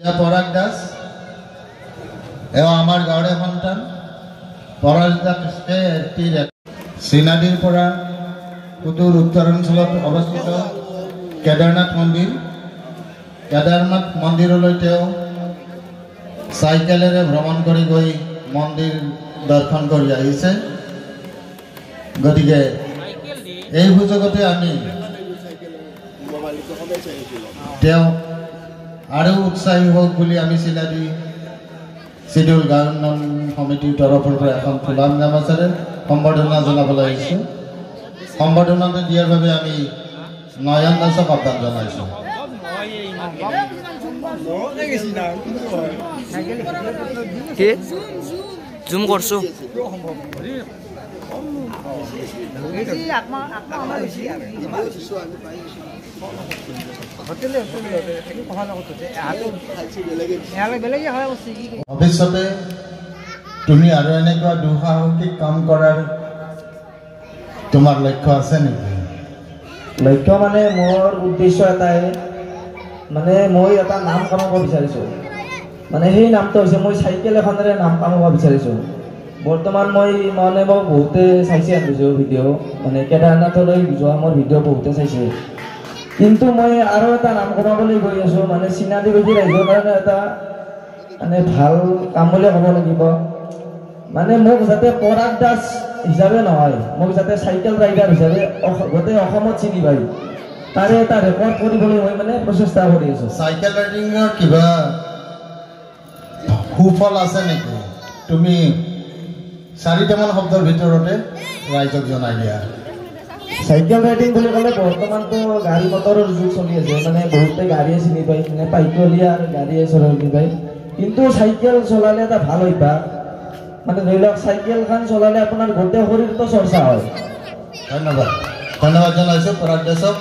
পৰাগ দাস এও আমাৰ গাঁৱৰে সন্তান পৰাজিতা কৃষ্ণে এটিৰ শ্ৰীনাদীৰ পৰা সুদূৰ উত্তৰাঞ্চলত অৱস্থিত কেদাৰনাথ মন্দিৰলৈ তেওঁ চাইকেলেৰে ভ্ৰমণ কৰি গৈ মন্দিৰ দৰ্শন কৰি আহিছে। গতিকে এই সুযোগতে আমি তেওঁ আৰু উৎসাহী হওক বুলি আমি চিনাদি চিডিউল গাঁও উন্নয়ন সমিতিৰ তৰফৰ পৰা এখন ফুলাম গামোচাৰে সম্বৰ্ধনা জনাবলৈ আহিছোঁ। সম্বৰ্ধনা দিয়াৰ বাবে আমি নয়ন দাসক আহ্বান জনাইছোঁ। জুম কৰছো ভৱিষ্যতে তুমি আৰু এনেকুৱা দুঃসাহসিক কাম কৰাৰ তোমাৰ লক্ষ্য আছে নেকি? লক্ষ্য মানে মোৰ উদ্দেশ্য এটাই, মানে মই এটা নাম কামাব বিচাৰিছোঁ। মানে সেই নামটো হৈছে মই চাইকেল এখনেৰে নাম কামাব বিচাৰিছোঁ। বৰ্তমান মই বহুতে চাইছে আনিছোঁ ভিডিঅ', মানে কেদাৰনাথলৈ যোৱা মোৰ ভিডিঅ' বহুতে চাইছে। কিন্তু মই আৰু এটা নাম কমাবলৈ গৈ আছোঁ, মানে চিনাদিবাসী ৰাইজৰ কাৰণে এটা মানে ভাল কাম বুলি ক'ব লাগিব। মানে মোক যাতে পৰাগ দাস হিচাপে নহয়, মোক যাতে চাইকেল ৰাইডাৰ হিচাপে গোটেই অসমত চিনি পায়, তাৰে এটা ৰেকৰ্ড কৰিবলৈ মই মানে প্ৰচেষ্টা কৰি আছোঁ। চাইকেল ৰাইডিঙৰ কিবা সুফল আছে নেকি? তুমি 4টামান শব্দৰ ভিতৰতে ৰাইজক জনাই দিয়া। চাইকেল ৰাইডিং বুলি ক'লে বৰ্তমানতো গাড়ী মটৰৰ যুগ চলি আছে, মানে বহুতে গাড়ীয়ে চিনি পায়, মানে পাইকলীয়া গাড়ীয়ে চিনি পায়। কিন্তু চাইকেল চলালে এটা ভাল অভ্যাস, মানে ধৰি লওক চাইকেলখন চলালে আপোনাৰ গোটেই শৰীৰটো চৰ্চা হয়। ধন্যবাদ জনাইছোঁ পৰাগ দাসক।